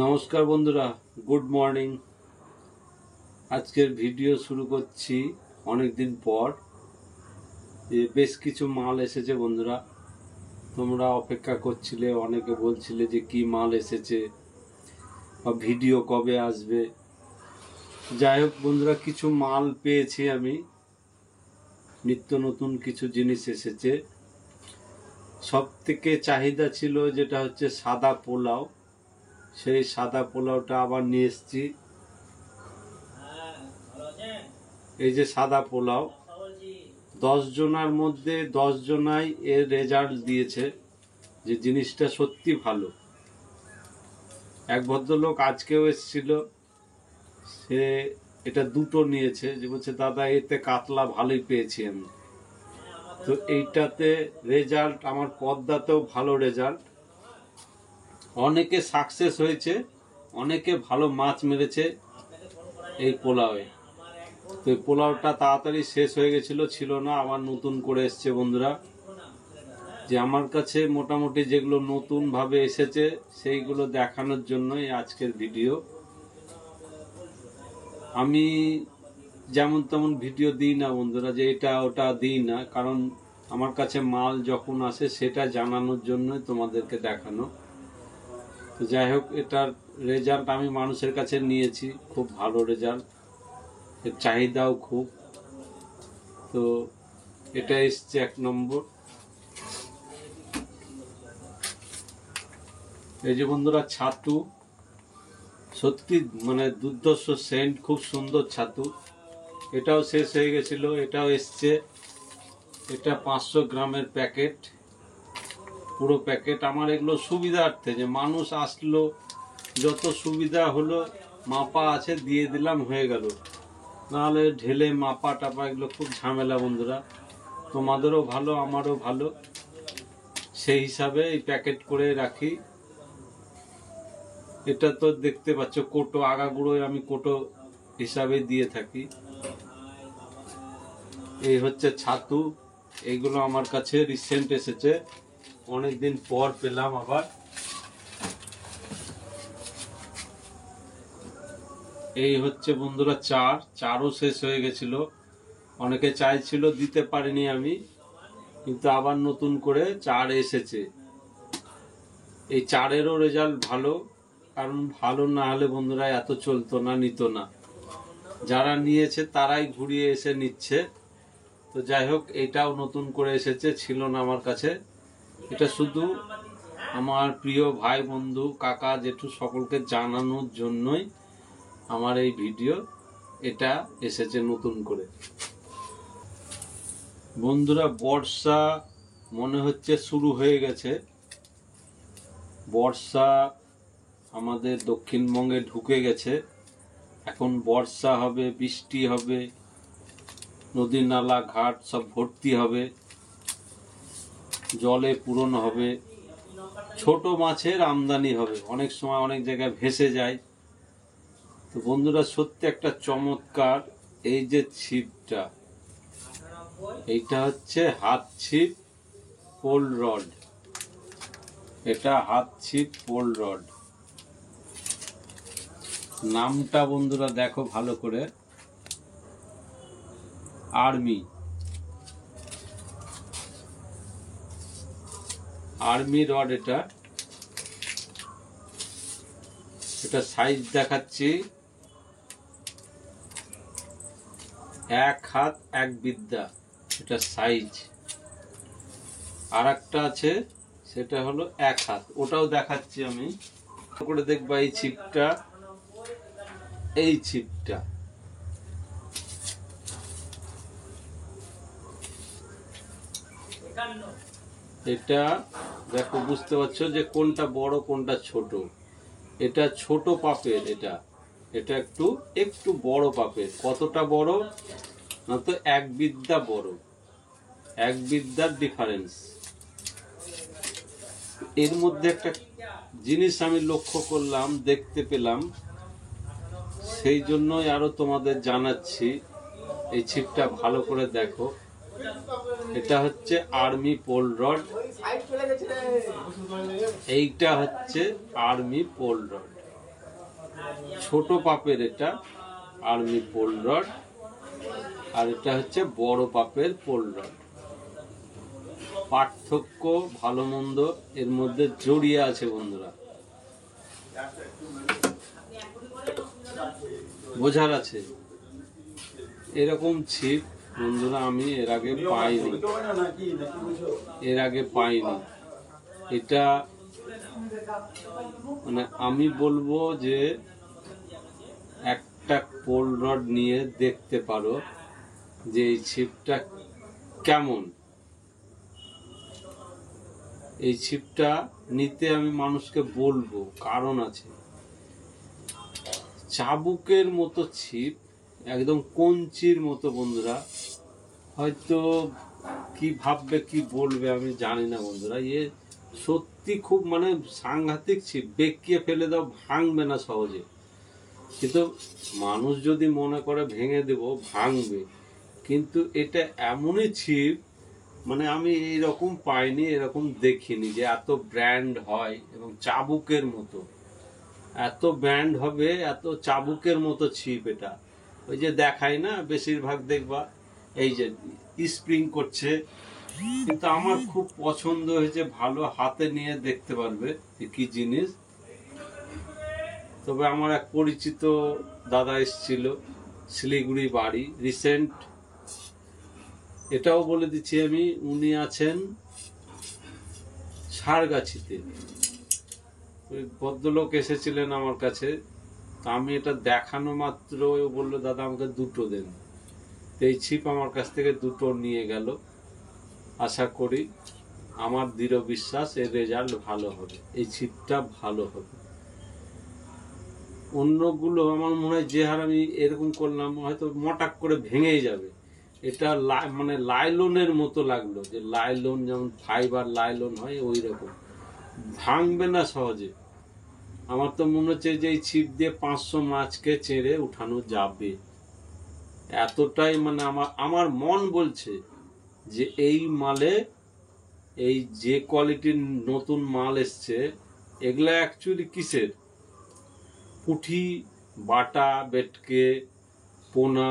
নমস্কার বন্ধুরা, good morning. আজকের ভিডিও শুরু করছি অনেকদিন পর। বেশ কিছু মাল এসেছে বন্ধুরা, তোমরা অপেক্ষা করছিলে, অনেকে বলছিলে যে কি মাল এসেছে বা ভিডিও কবে আসবে। যাই হোক বন্ধুরা, কিছু মাল পেয়েছি আমি, নিত্য নতুন কিছু জিনিস এসেছে। সব থেকে চাহিদা ছিল যেটা হচ্ছে সাদা পোলাও, সেই সাদা পোলাওটা আবার নিয়ে এসেছি। এই যে সাদা পোলাও, 10 জনের মধ্যে 10 জনাই এর রেজাল্ট দিয়েছে যে জিনিসটা সত্যি ভালো। এক ভদ্রলোক আজকেও এসেছিল, সে এটা দুটো নিয়েছে, যে বলছে দাদা এতে কাতলা ভালোই পেয়েছি আমি। তো এইটাতে রেজাল্ট, আমার পদ্মাতেও ভালো রেজাল্ট, অনেকে সাকসেস হয়েছে, অনেকে ভালো মাছ মেরেছে এই পোলাওয়ে। তো এই পোলাওটা তাড়াতাড়ি শেষ হয়ে গেছিল, ছিল না, আবার নতুন করে এসছে বন্ধুরা। যে আমার কাছে মোটামুটি যেগুলো নতুন ভাবে এসেছে সেইগুলো দেখানোর জন্যই আজকের ভিডিও। আমি যেমন তেমন ভিডিও দিই না বন্ধুরা, যে এটা ওটা দিই না, কারণ আমার কাছে মাল যখন আসে সেটা জানানোর জন্যই তোমাদেরকে দেখানো। তো যাই হোক, এটার রেজাল্ট আমি মানুষের কাছে নিয়েছি, খুব ভালো রেজাল্ট, এর চাহিদাও খুব। তো এটা এসছে 1 নম্বর। এই যে বন্ধুরা ছাতু, সত্যি মানে দুর্ধর্ষ সেন্ট, খুব সুন্দর ছাতু। এটাও শেষ হয়ে গেছিল, এটাও এসছে। এটা 500 গ্রামের প্যাকেট, পুরো প্যাকেট। আমার এগুলো সুবিধার্থে, যে মানুষ আসলো, যত সুবিধা হলো, মাপা আছে দিয়ে দিলাম, হয়ে গেল। নাহলে ঢেলে মাপা টাপা এগুলো খুব ঝামেলা বন্ধুরা। তোমাদেরও ভালো, আমারও ভালো, সেই হিসাবে এই প্যাকেট করে রাখি। এটা তো দেখতে পাচ্ছ কোটো, আগাগুড়োয় আমি কোটো হিসাবে দিয়ে থাকি। এই হচ্ছে ছাতু, এইগুলো আমার কাছে রিসেন্ট এসেছে, অনেকদিন পর পেলাম আবার। এই হচ্ছে বন্ধুরা চারও শেষ হয়ে গেছিল, অনেকে চাইছিল, দিতে পারিনি আমি, কিন্তু আবার নতুন করে চার এসেছে। এই চারেরও রেজাল্ট ভালো, কারণ ভালো না হলে বন্ধুরা এত চলতো না, নিত না। যারা নিয়েছে তারাই ঘুরিয়ে এসে নিচ্ছে। তো যাই হোক, এটাও নতুন করে এসেছে, ছিল না আমার কাছে। এটা শুধু আমার প্রিয় ভাই বন্ধু কাকা জেঠু সকলকে জানানোর জন্যই আমার এই ভিডিও। এটা এসেছে নতুন করে বন্ধুরা। বর্ষা মনে হচ্ছে শুরু হয়ে গেছে, বর্ষা আমাদের দক্ষিণবঙ্গে ঢুকে গেছে। এখন বর্ষা হবে, বৃষ্টি হবে, নদী নালা ঘাট সব ভর্তি হবে, জলে পূরণ হবে, ছোট মাছের আমদানি হবে, অনেক সময় অনেক জায়গায় ভেসে যায়। তো বন্ধুরা সত্যি একটা চমৎকার, এই যে ছিপটা, এইটা হচ্ছে হাত ছিপ পোল রড। এটা হাত ছিপ পোল রড, নামটা বন্ধুরা দেখো ভালো করে, আর্মি রড। এটা সাইজ দেখাচ্ছি, 1 হাত 1 বিদ্যা, এটা সাইজ। আর একটা আছে, সেটা হলো 1 হাত, ওটাও দেখাচ্ছি আমি করে, দেখবা এই ছিপটা, এই ছিপটা এটা দেখো, বুঝতে পারছো যে কোনটা বড় কোনটা ছোট। এটা ছোট পাপের, এটা একটু বড় পাপের। কতটা বড় না, তো 1 বিদ্যা বড়, 1 বিদ্যার ডিফারেন্স। এর মধ্যে একটা জিনিস আমি লক্ষ্য করলাম, দেখতে পেলাম, সেই জন্যই আরো তোমাদের জানাচ্ছি। এই ছিপটা ভালো করে দেখো, এটা হচ্ছে আর্মি পোল রড, এইটা হচ্ছে আর্মি পোল রড। ছোট পাপের এটা আর্মি পোল রড, আর এটা হচ্ছে বড় পাপের পোল রড। পার্থক্য ভালো মন্দ এর মধ্যে জড়িয়ে আছে বন্ধুরা, বোঝার আছে। এরকম ছিপ বন্ধুরা আমি এর আগে পাইনি। এটা মানে আমি বলবো যে একটা পোল রড নিয়ে দেখতে পারো যে এই ছিপটা কেমন। এই ছিপটা নিতে আমি মানুষকে বলবো, কারণ আছে। চাবুকের মতো ছিপ, একদম কঞ্চির মতো বন্ধুরা। হয়তো কি ভাববে কি বলবে আমি জানি না বন্ধুরা। সত্যি খুব মানে সাংঘাতিক ছিপ, বেঁকিয়ে ফেলে দাও ভাঙবে না সহজে। কিন্তু মানুষ যদি মনে করে ভেঙে দেব, ভাঙবে। কিন্তু এটা এমনই ছিপ মানে আমি এইরকম পাইনি, এরকম দেখিনি যে এত ব্র্যান্ড হয় এবং চাবুকের মতো এত ব্র্যান্ড হবে, এত চাবুকের মতো ছিপ। এটা ওই যে দেখাই না বেশিরভাগ দেখবা এই যে স্প্রিং করছে। কিন্তু আমার খুব পছন্দ হয়েছে, ভালো হাতে নিয়ে দেখতে পারবে কি জিনিস। তবে আমার এক পরিচিত দাদা এসেছিল, শিলিগুড়ি বাড়ি, রিসেন্ট। এটাও বলে দিচ্ছি আমি, উনি আছেন সারগাছিতে। ওই ভদ্রলোক এসেছিলেন আমার কাছে, আমি এটা দেখানো মাত্র বললো দাদা আমাকে দুটো দেন। এই ছিপ আমার কাছ থেকে দুটো নিয়ে গেল। আশা করি, আমার দৃঢ় বিশ্বাস এর রেজাল্ট ভালো হবে, এই ছিপটা ভালো হবে। অন্যগুলো আমার মনে হয় যে হার আমি এরকম করলাম হয়তো মটাক করে ভেঙেই যাবে। এটা মানে লাইলনের মতো লাগলো, যে লাইলন যেমন ফাইবার লাইলন হয় ওই রকম, ভাঙবে না সহজে। আমার তো মনে হচ্ছে যে এই ছিপ দিয়ে 500 মাছকে চেড়ে উঠানো যাবে, এতটাই মানে আমার মন বলছে যে এই মালে, এই যে কোয়ালিটির নতুন মাল এসছে, এগুলা অ্যাকচুয়ালি কিসের, পুঁটি, বাটা, বেটকে, পোনা,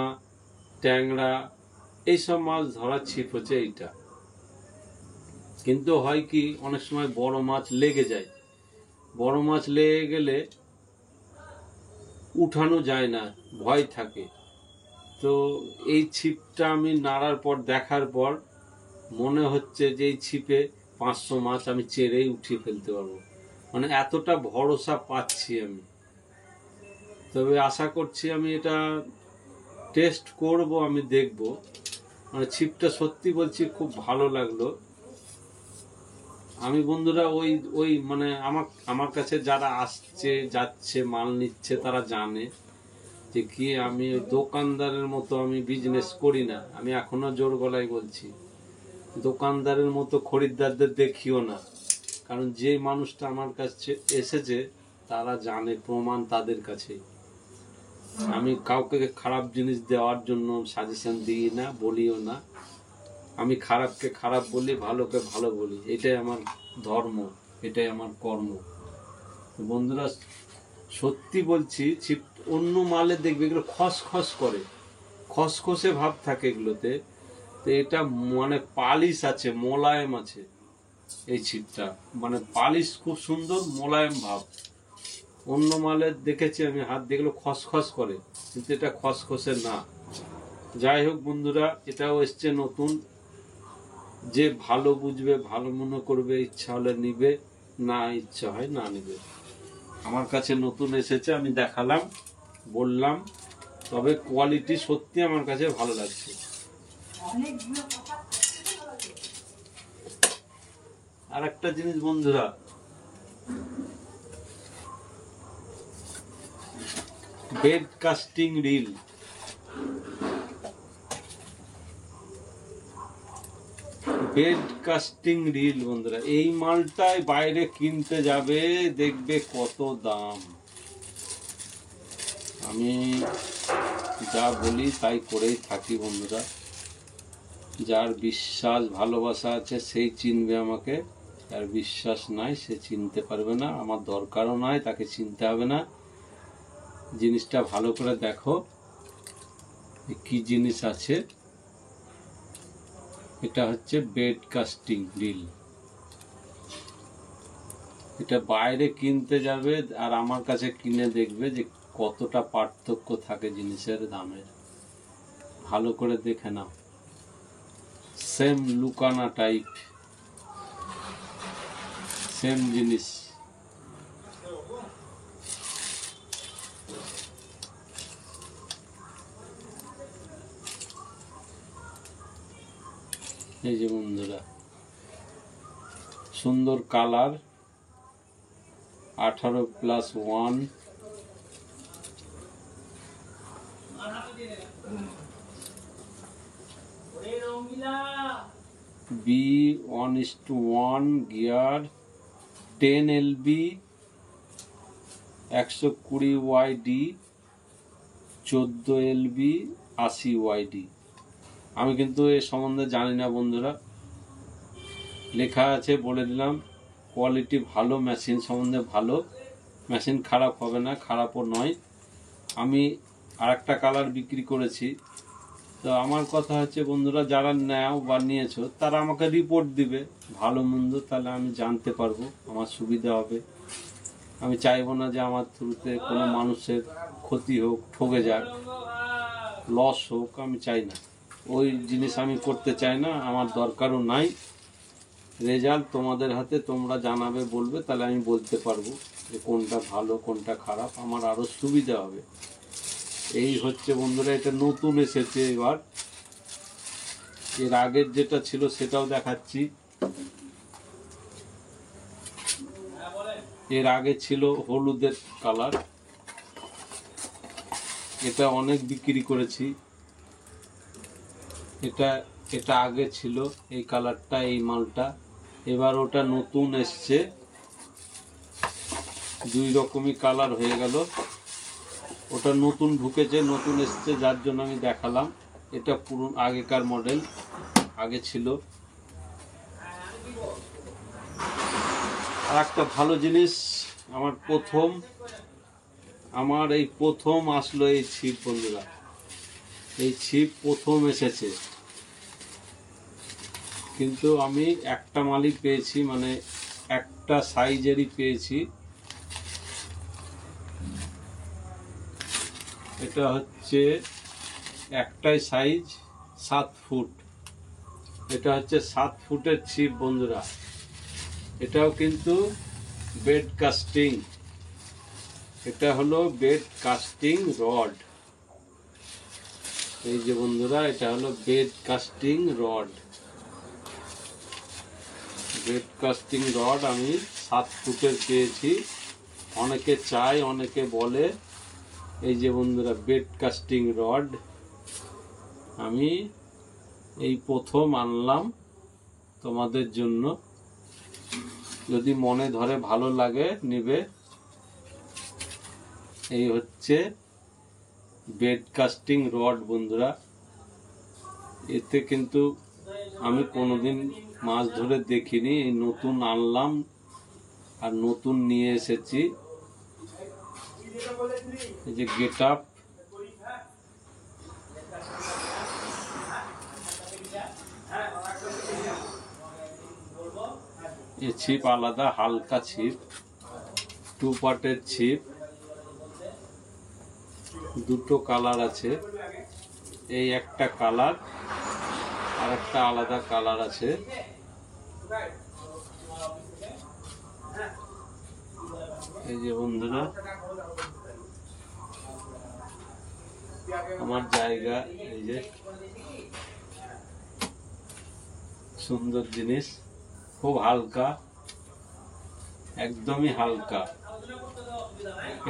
ট্যাংরা, এইসব মাছ ধরার ছিপ হচ্ছে এইটা। কিন্তু হয় কি অনেক সময় বড় মাছ লেগে যায়, বড় মাছ লেগে গেলে উঠানো যায় না, ভয় থাকে। তো এই ছিপটা আমি নাড়ার পর দেখার পর মনে হচ্ছে যে এই ছিপে 500 মাছ আমি চেড়েই উঠিয়ে ফেলতে পারবো, মানে এতটা ভরসা পাচ্ছি আমি। তবে আশা করছি আমি এটা টেস্ট করব, আমি দেখব। মানে ছিপটা সত্যি বলছি খুব ভালো লাগলো। আমি বন্ধুরা ওই মানে আমার কাছে যারা আসছে যাচ্ছে মাল নিচ্ছে তারা জানে যে কি আমি ওই দোকানদারের মতো আমি বিজনেস করি না। আমি এখনো জোর গলায় বলছি, দোকানদারের মতো খরিদ্দারদের দেখিও না। কারণ যে মানুষটা আমার কাছে এসেছে তারা জানে, প্রমাণ তাদের কাছে। আমি কাউকে খারাপ জিনিস দেওয়ার জন্য সাজেশন দিই না, বলিও না। আমি খারাপকে খারাপ বলি, ভালোকে ভালো বলি, এটাই আমার ধর্ম, এটাই আমার কর্ম। বন্ধুরা সত্যি বলছি, অন্য মালে দেখবে এগুলো খসখস করে, খসখসে ভাব থাকে এগুলোতে। তো এটা মানে পালিশ আছে, মোলায়েম আছে এই ছিপটা, মানে পালিশ খুব সুন্দর, মোলায়েম ভাব। অন্য মালে দেখেছি আমি হাত দিয়ে এগুলো খসখস করে, কিন্তু এটা খসখসে না। যাই হোক বন্ধুরা, এটাও এসছে নতুন। যে ভালো বুঝবে, ভালো মনে করবে, ইচ্ছা হলে নিবে, না ইচ্ছা হয় না নিবে। আমার কাছে নতুন এসেছে, আমি দেখালাম, বললাম। তবে কোয়ালিটি সত্যি আমার কাছে ভালো লাগছে। আর একটা জিনিস বন্ধুরা, bed casting reel. Bed casting reel বন্ধুরা, এই মালটাই বাইরে কিনতে যাবে দেখবে কত দাম। আমি যা বলি তাই করেই থাকি বন্ধুরা। যার বিশ্বাস ভালোবাসা আছে সেই চিনবে আমাকে, যার বিশ্বাস নাই সে চিনতে পারবে না, আমার দরকারও নয়, তাকে চিনতে হবে না। জিনিসটা ভালো করে দেখো কি জিনিস আছে। এটা হচ্ছে বেড কাস্টিং রিল। এটা বাইরে কিনতে যাবে আর আমার কাছে কিনে দেখবে যে কতটা পার্থক্য থাকে জিনিসের দামের। ভালো করে দেখে নাও। সেম লুকানা টাইপ, সেম জিনিস। এই যে বন্ধুরা, সুন্দর colour, 18+1। B1:1 gear, 10 LB, 120 YD, 14 LB, 80 YD। আমি কিন্তু এ সম্বন্ধে জানি না বন্ধুরা, লেখা আছে বলে দিলাম। কোয়ালিটি ভালো, মেশিন সম্বন্ধে ভালো, মেশিন খারাপ হবে না, খারাপও নয়। আমি আরেকটা কালার বিক্রি করেছি। তো আমার কথা হচ্ছে বন্ধুরা, যারা নেও বা নিয়েছো তারা আমাকে রিপোর্ট দিবে ভালো মন্দ, তাহলে আমি জানতে পারবো, আমার সুবিধা হবে। আমি চাইবো না যে আমার থ্রুতে কোনো মানুষের ক্ষতি হোক, ঠকে যাক, লস হোক, আমি চাই না। ওই জিনিস আমি করতে চাই না, আমার দরকারও নাই। রেজাল্ট তোমাদের হাতে, তোমরা জানাবে, বলবে, তাহলে আমি বলতে পারবো যে কোনটা ভালো কোনটা খারাপ, আমার আরো সুবিধা হবে। এই হচ্ছে বন্ধুরা, এটা নতুন এসেছে এবার। এর আগের যেটা ছিল সেটাও দেখাচ্ছি। এর আগে ছিল হলুদের কালার, এটা অনেক বিক্রি করেছি। এটা আগে ছিল এই কালারটা, এই মালটা। এবার ওটা নতুন এসছে, দুই রকমই কালার হয়ে গেল। ওটা নতুন ঢুকেছে, নতুন এসছে, যার জন্য আমি দেখালাম। এটা পুরনো আগেকার মডেল, আগে ছিল। আর একটা ভালো জিনিস, আমার এই প্রথম আসলো এই ছিপ বন্ধুরা। এই ছিপ প্রথম এসেছে, কিন্তু আমি একটা মালই পেয়েছি, মানে একটা সাইজেরই পেয়েছি। এটা হচ্ছে একটাই সাইজ, 7 ফুট। এটা হচ্ছে 7 ফুটের ছিপ বন্ধুরা। এটাও কিন্তু বেড কাস্টিং। এটা হলো বেড কাস্টিং রড। এই যে বন্ধুরা, এটা হলো bed casting rod. Bed casting rod আমি 7 ফুটের পেয়েছি। অনেকে চায়, অনেকে বলে। এই যে বন্ধুরা, বেড কাস্টিং রড আমি এই প্রথম আনলাম তোমাদের জন্য। যদি মনে ধরে, ভালো লাগে, নিবে। এই হচ্ছে বেড কাস্টিং রড বন্ধুরা। এতে কিন্তু আমি কোনোদিন মাছ ধরে দেখিনি, এই নতুন আনলাম আর নতুন নিয়ে এসেছি। এই যে গেট আপ, এই ছিপ আলাদা, হালকা ছিপ, 2 পার্টের ছিপ। দুটো কালার আছে, এই একটা কালার, আর একটা আলাদা কালার আছে। এই যে বন্ধুরা, আমার জায়গা, এই যে সুন্দর জিনিস, খুব হালকা, একদমই হালকা।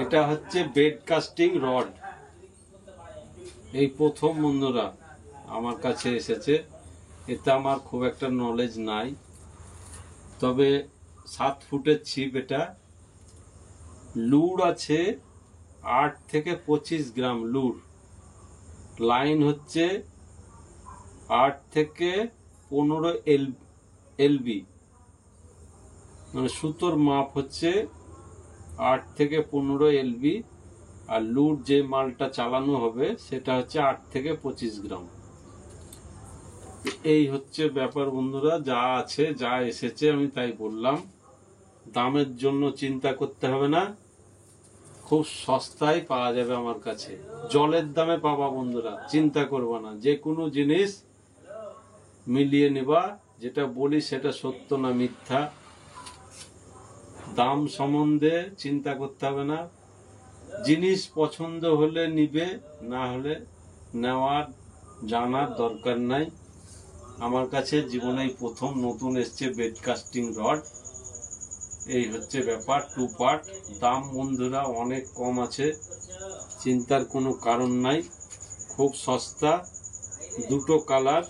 এটা হচ্ছে বেড কাস্টিং রড, এই প্রথম বন্ধুরা আমার কাছে এসেছে। এতে আমার খুব একটা নলেজ নাই, তবে 7 ফুটের ছিপ। এটা লুর আছে 8 থেকে 25 গ্রাম লুর। লাইন হচ্ছে 8 থেকে 15 এলবি, মানে সুতোর মাপ হচ্ছে 8 থেকে 15 এলবি। আর লুট যে মালটা চালানো হবে সেটা হচ্ছে 8 থেকে 25 গ্রাম। এই হচ্ছে ব্যাপার বন্ধুরা, যা আছে যা এসেছে আমি তাই বললাম। দামের জন্য চিন্তা করতে হবে না, খুব সস্তায় পাওয়া যাবে আমার কাছে, জলের দামে পাবা বন্ধুরা, চিন্তা করবা না। যে কোনো জিনিস মিলিয়ে নেবা, যেটা বলি সেটা সত্য না মিথ্যা। দাম সম্বন্ধে চিন্তা করতে হবে না, জিনিস পছন্দ হলে নিবে, না হলে নেওয়ার জানার দরকার নাই। আমার কাছে জীবনেই প্রথম নতুন এসছে বেড কাস্টিং রড। এই হচ্ছে ব্যাপার, 2 পার্ট। দাম বন্ধুরা অনেক কম আছে, চিন্তার কোনো কারণ নাই, খুব সস্তা। 2টো কালার,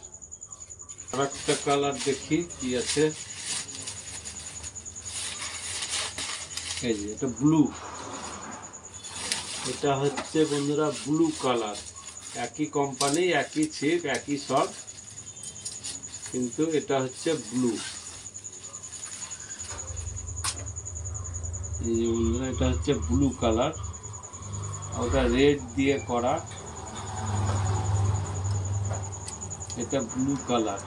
আরেকটা কালার দেখি কি আছে। এই যে এটা ব্লু, এটা হচ্ছে বন্ধুরা ব্লু কালার। একই কোম্পানি, একই ছিপ, একই সব, কিন্তু এটা হচ্ছে ব্লু। এই যে বন্ধুরা এটা হচ্ছে ব্লু কালার, ওটা রেড দিয়ে করা, এটা ব্লু কালার।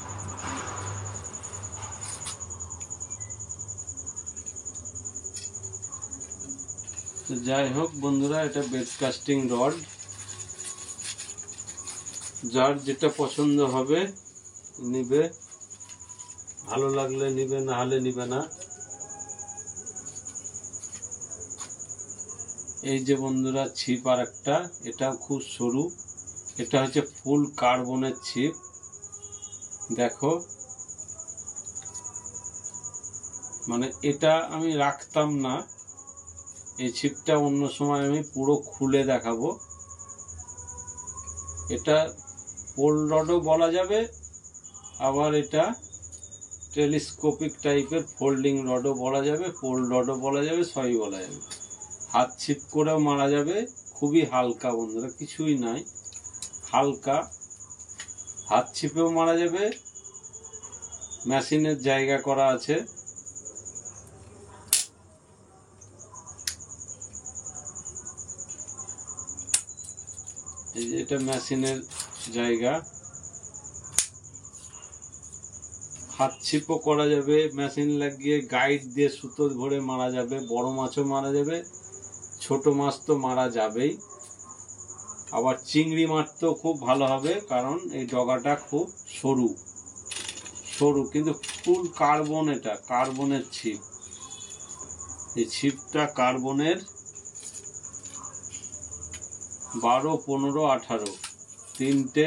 তো যাই হোক বন্ধুরা, এটা বেড কাস্টিং রড, যার যেটা পছন্দ হবে নিবে, ভালো লাগলে নিবে, না হলে নিবে না। এই যে বন্ধুরা ছিপ আর একটা, এটা খুব সরু, এটা হচ্ছে ফুল কার্বনের ছিপ। দেখো, মানে এটা আমি রাখতাম না, এই ছিপটা অন্য সময় আমি পুরো খুলে দেখাবো। এটা পোল রডও বলা যাবে, আবার এটা টেলিস্কোপিক টাইপের ফোল্ডিং রডও বলা যাবে, পোল রডও বলা যাবে, সবই বলা যাবে। হাত ছিপ করেও মারা যাবে, খুবই হালকা বন্ধুরা, কিছুই নাই, হালকা। হাত ছিপেও মারা যাবে, মেশিনের জায়গা করা আছে। এই যে এটা মেশিনের জায়গা, হাত ছিপও করা যাবে, মেশিন লাগিয়ে গাইড দিয়ে সুতো ভরে মারা যাবে, বড় মাছও মারা যাবে, ছোট মাছ তো মারা যাবেই। আবার চিংড়ি মারতেও খুব ভালো হবে, কারণ এই ডগাটা খুব সরু সরু, কিন্তু ফুল কার্বন, এটা কার্বনের ছিপ। এই ছিপটা কার্বনের, 12, 15, 18 তিনটে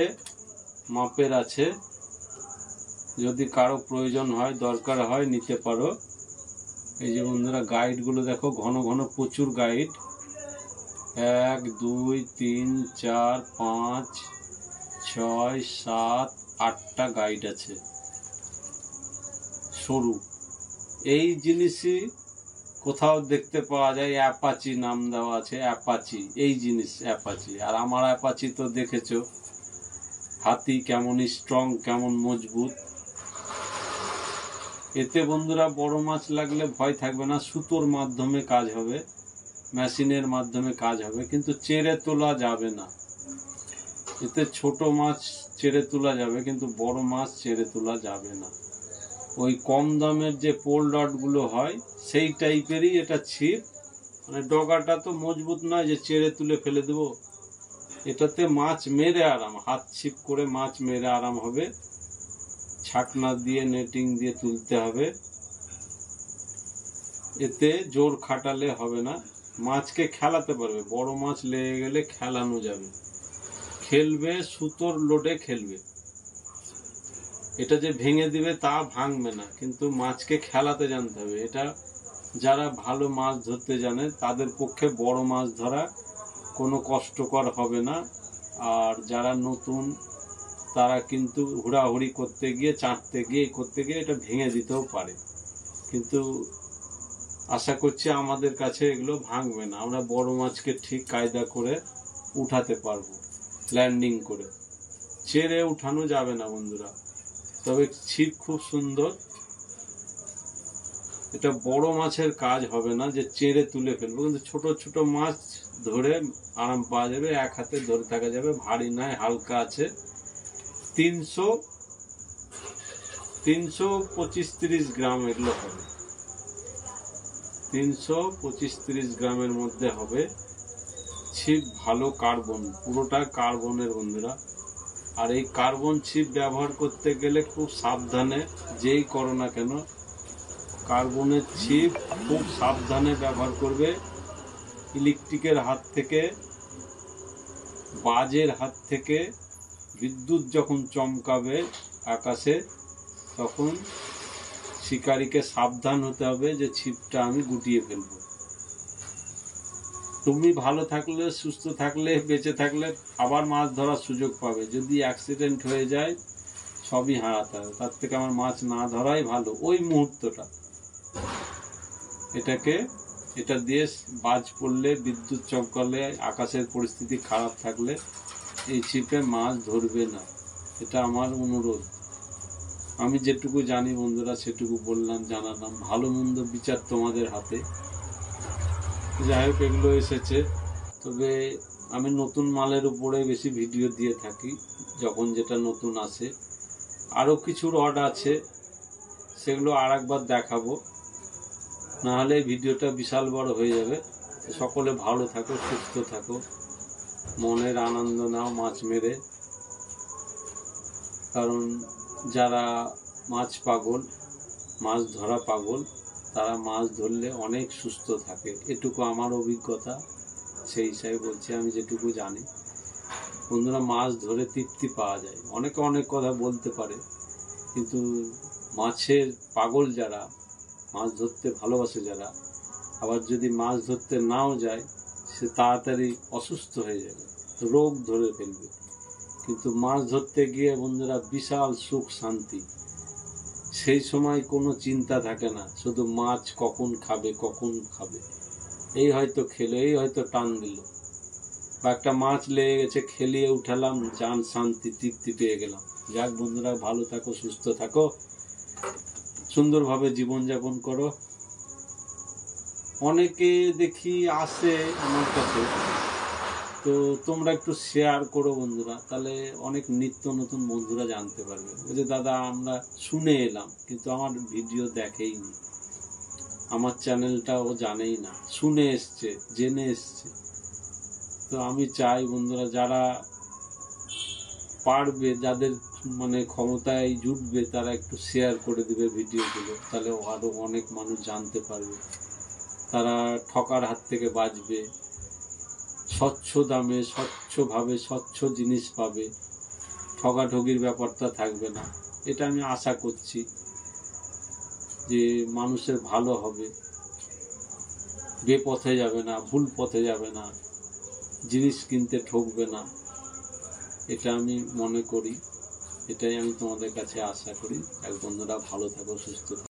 মাপের আছে। যদি কারো প্রয়োজন হয়, দরকার হয়, নিতে পারো। এই যে বন্ধুরা গাইডগুলো দেখো, ঘন ঘন প্রচুর গাইড, 1, 2, 3, 4, 5, 6, 7, 8টা গাইড আছে, সরু। এই জিনিসই কোথাও দেখতে পাওয়া যায়, অ্যাপাচি নাম দেওয়া আছে, অ্যাপাচি, এই জিনিস অ্যাপাচি। আর আমার অ্যাপাচি তো দেখেছো, হাতি কেমন স্ট্রং, কেমন মজবুত। এতে বন্ধুরা বড় মাছ লাগলে ভয় থাকবে না, সুতোর মাধ্যমে কাজ হবে, মেশিনের মাধ্যমে কাজ হবে, কিন্তু চেরে তোলা যাবে না। এতে ছোট মাছ চেরে তোলা যাবে, কিন্তু বড় মাছ চেরে তোলা যাবে না। ওই কম দামের যে পোল রড গুলো হয় সেই টাইপেরই এটা ছিপ, মানে ডগাটা তো মজবুত নয় যে চেরে তুলে ফেলে দেবো। এটাতে মাছ মেরে আরাম, হাত ছিপ করে মাছ মেরে আরাম হবে, ছাকনা দিয়ে নেটিং দিয়ে তুলতে হবে। এতে জোর খাটালে হবে না, মাছকে খেলাতে পারবে, বড় মাছ লেগে গেলে খেলানো যাবে, খেলবে, সুতোর লোডে খেলবে। এটা যে ভেঙে দিবে তা ভাঙবে না, কিন্তু মাছকে খেলাতে জানতে হবে। এটা যারা ভালো মাছ ধরতে জানে তাদের পক্ষে বড় মাছ ধরা কোনো কষ্টকর হবে না। আর যারা নতুন তারা কিন্তু হুড়াহুড়ি করতে গিয়ে, চাটতে গিয়ে, করতে গিয়ে এটা ভেঙে দিতেও পারে, কিন্তু আশা করছি আমাদের কাছে এগুলো ভাঙবে না। আমরা বড় মাছকে ঠিক কায়দা করে উঠাতে পারবো, ল্যান্ডিং করে। ছেড়ে উঠানো যাবে না বন্ধুরা। তবে ছিপ খুব সুন্দর, এটা বড় মাছের কাজ হবে না যে চেড়ে তুলে ফেলবো, কিন্তু ছোট ছোট মাছ ধরে আরাম পাওয়া যাবে, এক হাতে ধরে থাকা যাবে, ভারী নয়, হালকা আছে। 325-30 গ্রাম এগুলো হবে, 325-30 গ্রামের মধ্যে হবে। ছিপ ভালো কার্বন, পুরোটা কার্বনের বন্ধুরা। আর এই কার্বন ছিপ ব্যবহার করতে গেলে খুব সাবধানে যেই করো না কেন, কার্বনের ছিপ খুব সাবধানে ব্যবহার করবে। ইলেকট্রিকের হাত থেকে, বাজের হাত থেকে, বিদ্যুৎ যখন চমকাবে আকাশে, তখন শিকারীকে সাবধান হতে হবে যে ছিপটা আমি গুটিয়ে ফেলব। তুমি ভালো থাকলে, সুস্থ থাকলে, বেঁচে থাকলে আবার মাছ ধরার সুযোগ পাবে। যদি অ্যাক্সিডেন্ট হয়ে যায় সবই হারাতে হবে, তার থেকে আমার মাছ না ধরাই ভালো ওই মুহূর্তটা। এটা দিয়ে বাজ পড়লে, বিদ্যুৎ চমকালে, আকাশের পরিস্থিতি খারাপ থাকলে এই ছিপে মাছ ধরবে না, এটা আমার অনুরোধ। আমি যেটুকু জানি বন্ধুরা সেটুকু বললাম, জানালাম। ভালো মন্দ বিচার তোমাদের হাতে। যাই হোক, এগুলো এসেছে। তবে আমি নতুন মালের উপরে বেশি ভিডিও দিয়ে থাকি যখন যেটা নতুন আসে। আরও কিছু রড আছে, সেগুলো আর একবার দেখাবো, নাহলে ভিডিওটা বিশাল বড় হয়ে যাবে। সকলে ভালো থাকো, সুস্থ থাকো, মনের আনন্দ নাও মাছ মেরে। কারণ যারা মাছ পাগল, মাছ ধরা পাগল, তারা মাছ ধরলে অনেক সুস্থ থাকে। এটুকু আমার অভিজ্ঞতা, সেই হিসাবে বলছি, আমি যেটুকু জানি। বন্ধুরা, মাছ ধরে তৃপ্তি পাওয়া যায়। অনেকে অনেক কথা বলতে পারে, কিন্তু মাছের পাগল যারা, মাছ ধরতে ভালোবাসে যারা, আবার যদি মাছ ধরতে নাও যায়, সে তাড়াতাড়ি অসুস্থ হয়ে যাবে, রোগ ধরে ফেলবে। কিন্তু মাছ ধরতে গিয়ে বন্ধুরা বিশাল সুখ শান্তি। সেই সময় কোনো চিন্তা থাকে না, শুধু মাছ কখন খাবে, এই হয়তো খেলো, এই হয়তো টান দিল, বা একটা মাছ লেগে গেছে, খেলিয়ে উঠালাম, জান শান্তি, তৃপ্তি পেয়ে গেলাম। যাক বন্ধুরা, ভালো থাকো, সুস্থ থাকো, সুন্দরভাবে জীবনযাপন করো। অনেকে দেখি আসে আমার কাছে, তো তোমরা একটু শেয়ার করো বন্ধুরা, তাহলে অনেক নিত্য নতুন বন্ধুরা জানতে পারবে। যে দাদা আমরা শুনে এলাম, কিন্তু আমার ভিডিও দেখেইনি, আমার চ্যানেলটাও জানেই না, শুনে এসছে, জেনে এসছে। তো আমি চাই বন্ধুরা, যারা পারবে, যাদের মানে ক্ষমতায় জুটবে, তারা একটু শেয়ার করে দিবে ভিডিওগুলো, তাহলে আরো অনেক মানুষ জানতে পারবে। তারা ঠকার হাত থেকে বাঁচবে, স্বচ্ছ দামে, স্বচ্ছভাবে, স্বচ্ছ জিনিস পাবে, ঠগাঠগির ব্যাপারটা থাকবে না। এটা আমি আশা করছি যে মানুষের ভালো হবে, বেপথে যাবে না, ভুল পথে যাবে না, জিনিস কিনতে ঠকবে না, এটা আমি মনে করি। এটাই আমি তোমাদের কাছে আশা করি। এক বন্ধুরা ভালো থাকো, সুস্থ থাকো।